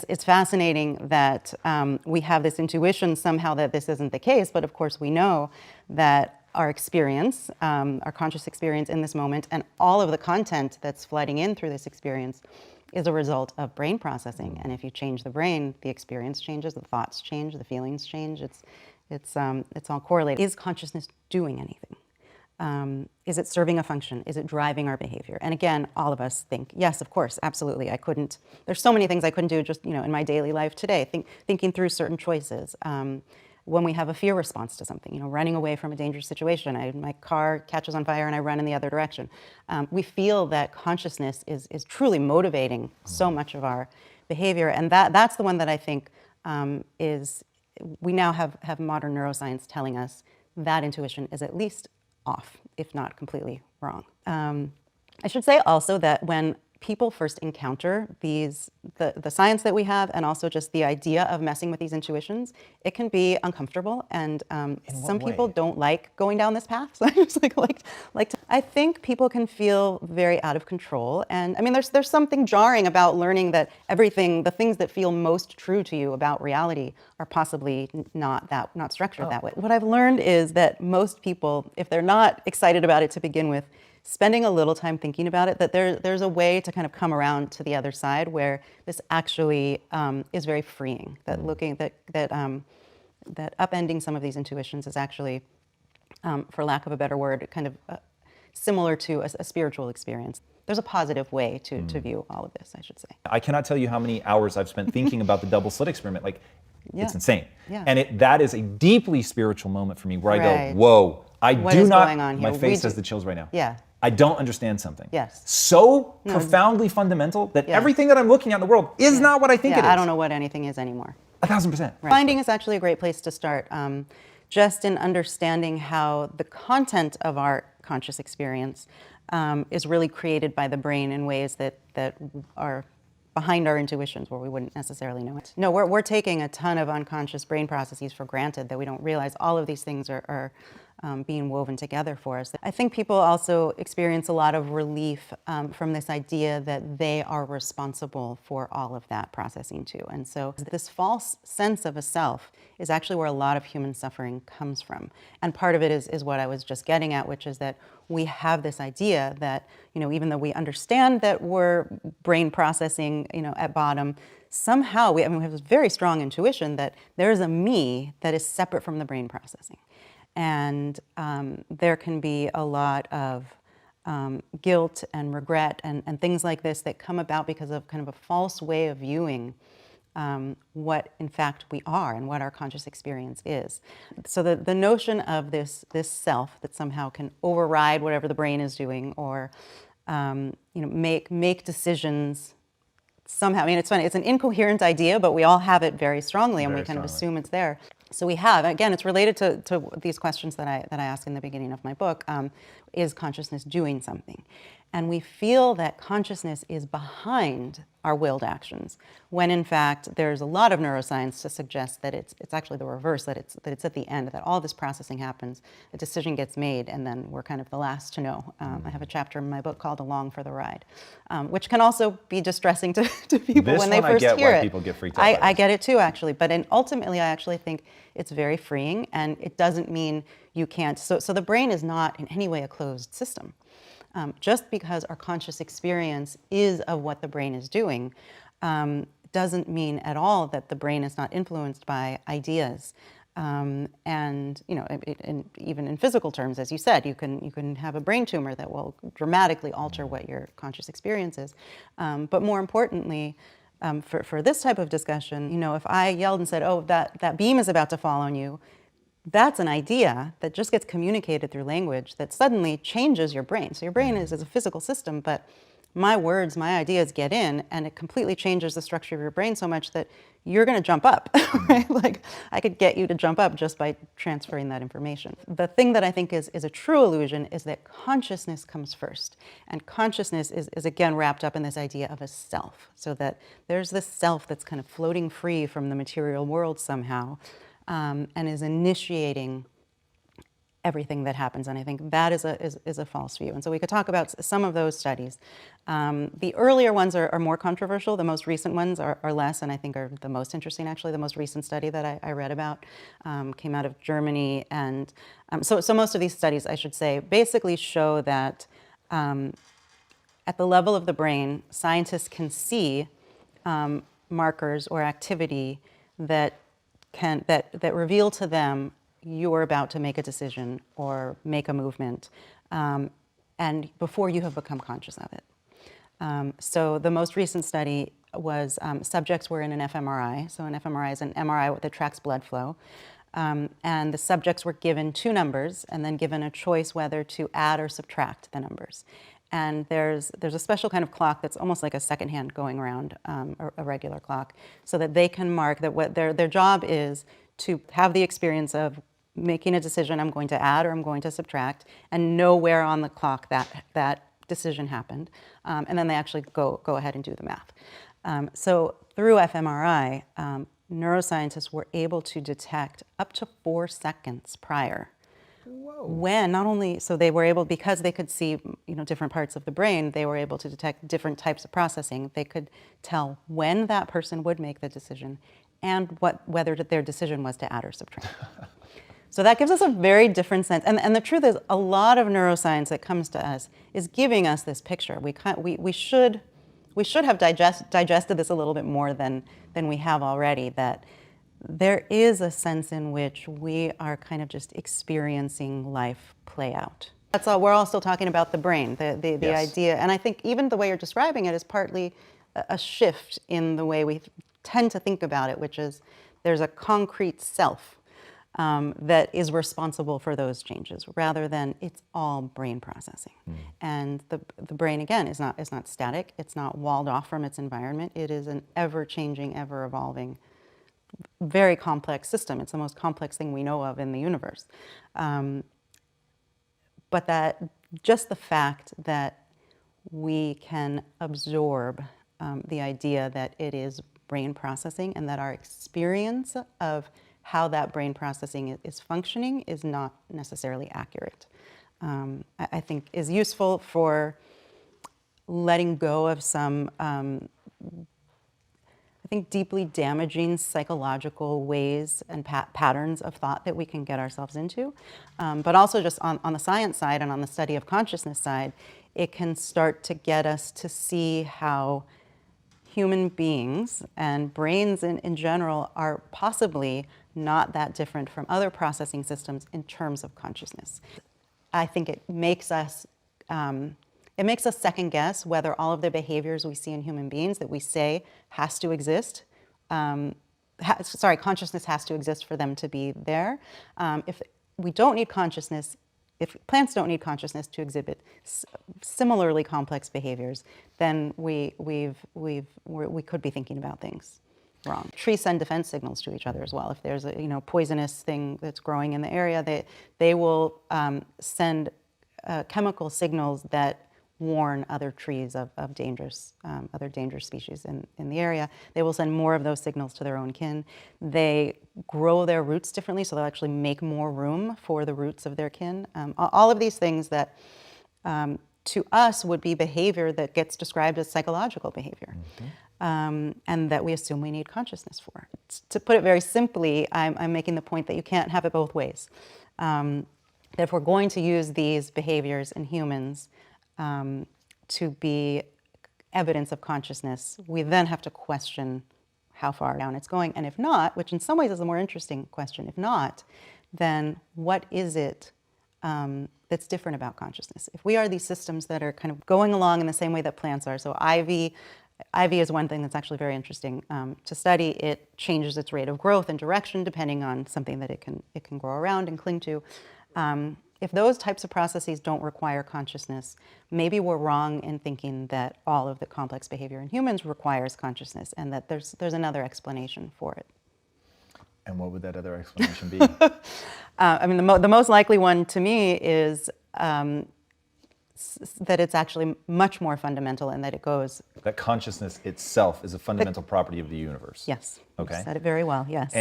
It's fascinating that we have this intuition somehow that this isn't the case, but of course we know that our experience, our conscious experience in this moment, and all of the content that's flooding in through this experience is a result of brain processing. And if you change the brain, the experience changes, the thoughts change, the feelings change. It's all correlated. Is consciousness doing anything? Is it serving a function? Is it driving our behavior? And again, all of us think, yes, of course, absolutely. There's so many things I couldn't do just, in my daily life today, thinking through certain choices. When we have a fear response to something, running away from a dangerous situation, my car catches on fire and I run in the other direction. We feel that consciousness is truly motivating so much of our behavior. And that's the one that I think we now have modern neuroscience telling us that intuition is at least off, if not completely wrong. I should say also that when people first encounter the science that we have and also just the idea of messing with these intuitions, it can be uncomfortable, and some people don't like going down this path. So I just I think people can feel very out of control, and I mean there's something jarring about learning that the things that feel most true to you about reality are possibly not structured that way. What I've learned is that most people, if they're not excited about it to begin with, spending a little time thinking about it, that there's a way to kind of come around to the other side where this actually is very freeing. That that upending some of these intuitions is actually, for lack of a better word, kind of similar to a spiritual experience. There's a positive way to view all of this, I should say. I cannot tell you how many hours I've spent thinking about the double slit experiment. It's insane. Yeah. And that is a deeply spiritual moment for me where I Right. go, whoa, What is going on here? My face has the chills right now. Yeah. I don't understand something. Yes. So profoundly fundamental that everything that I'm looking at in the world is not what I think it is. I don't know what anything is anymore. 1,000%. Right. Finding is actually a great place to start, just in understanding how the content of our conscious experience is really created by the brain in ways that are behind our intuitions where we wouldn't necessarily know it. No, we're taking a ton of unconscious brain processes for granted that we don't realize all of these things are being woven together for us. I think people also experience a lot of relief from this idea that they are responsible for all of that processing too. And so this false sense of a self is actually where a lot of human suffering comes from. And part of it is what I was just getting at, which is that we have this idea that, even though we understand that we're brain processing, at bottom, somehow we have this very strong intuition that there is a me that is separate from the brain processing. And there can be a lot of guilt and regret and things like this that come about because of kind of a false way of viewing what in fact we are and what our conscious experience is. So the notion of this self that somehow can override whatever the brain is doing, or make decisions somehow. I mean, it's funny, it's an incoherent idea, but we all have it very strongly, and we kind of assume it's there. So we have, again, it's related to these questions that I ask in the beginning of my book. Is consciousness doing something? And we feel that consciousness is behind our willed actions, when in fact there's a lot of neuroscience to suggest that it's actually the reverse, that it's at the end, that all this processing happens, a decision gets made, and then we're kind of the last to know. I have a chapter in my book called "Along for the Ride," which can also be distressing to people when they first hear it. This one I get why people get freaked out. I get it too, actually, but ultimately I actually think it's very freeing, and it doesn't mean you can't. So the brain is not in any way a closed system. Just because our conscious experience is of what the brain is doing doesn't mean at all that the brain is not influenced by ideas. And even in physical terms, as you said, you can have a brain tumor that will dramatically alter what your conscious experience is. But more importantly, for this type of discussion, if I yelled and said, "Oh, that beam is about to fall on you," that's an idea that just gets communicated through language that suddenly changes your brain. So your brain is a physical system, but my words, my ideas get in, and it completely changes the structure of your brain so much that you're going to jump up, right? Like, I could get you to jump up just by transferring that information. The thing that I think is a true illusion is that consciousness comes first. And consciousness is again wrapped up in this idea of a self, so that there's this self that's kind of floating free from the material world somehow, and is initiating everything that happens. And I think that is a false view. And so we could talk about some of those studies. The earlier ones are more controversial. The most recent ones are less, and I think are the most interesting, actually. The most recent study that I read about came out of Germany. And so most of these studies, I should say, basically show that at the level of the brain, scientists can see markers or activity that reveal to them you're about to make a decision or make a movement, and before you have become conscious of it. So the most recent study was subjects were in an fMRI. So an fMRI is an MRI that tracks blood flow. And the subjects were given 2 numbers and then given a choice whether to add or subtract the numbers. And there's a special kind of clock that's almost like a second hand going around a regular clock, so that they can mark that what their job is to have the experience of making a decision, I'm going to add or I'm going to subtract, and know where on the clock that decision happened. And then they actually go ahead and do the math. So through fMRI, neuroscientists were able to detect up to 4 seconds prior. Whoa. When not only, so they were able, because they could see different parts of the brain, they were able to detect different types of processing. They could tell when that person would make the decision and whether their decision was to add or subtract. So that gives us a very different sense. And the truth is, a lot of neuroscience that comes to us is giving us this picture. We should have digested this a little bit more than we have already, that there is a sense in which we are kind of just experiencing life play out. That's all. We're all still talking about the brain, the Yes. idea. And I think even the way you're describing it is partly a shift in the way we tend to think about it, which is there's a concrete self that is responsible for those changes, rather than it's all brain processing. And the brain, again, is not static. It's not walled off from its environment. It is an ever-changing, ever-evolving, very complex system. It's the most complex thing we know of in the universe. But that just the fact that we can absorb the idea that it is brain processing, and that our experience of how that brain processing is functioning is not necessarily accurate, I think is useful for letting go of some I think deeply damaging psychological ways and patterns of thought that we can get ourselves into. But also just on the science side and on the study of consciousness side, it can start to get us to see how human beings and brains in general are possibly not that different from other processing systems in terms of consciousness. I think it makes us second guess whether all of the behaviors we see in human beings that we say has to exist, consciousness has to exist for them to be there. If we don't need consciousness, if plants don't need consciousness to exhibit similarly complex behaviors, then we could be thinking about things wrong. Trees send defense signals to each other as well. If there's a poisonous thing that's growing in the area, they will send chemical signals that warn other trees of other dangerous species in the area. They will send more of those signals to their own kin. They grow their roots differently, so they'll actually make more room for the roots of their kin. All of these things that to us would be behavior that gets described as psychological behavior, and that we assume we need consciousness for. To put it very simply, I'm making the point that you can't have it both ways. That if we're going to use these behaviors in humans to be evidence of consciousness, we then have to question how far down it's going. And if not, which in some ways is a more interesting question, if not, then what is it that's different about consciousness? If we are these systems that are kind of going along in the same way that plants are, so ivy is one thing that's actually very interesting to study. It changes its rate of growth and direction depending on something that it can grow around and cling to. If those types of processes don't require consciousness, maybe we're wrong in thinking that all of the complex behavior in humans requires consciousness, and that there's another explanation for it. And what would that other explanation be? I mean, the most likely one to me is that it's actually much more fundamental, and that it goes... That consciousness itself is a fundamental property of the universe. Yes. Okay. You said it very well, yes.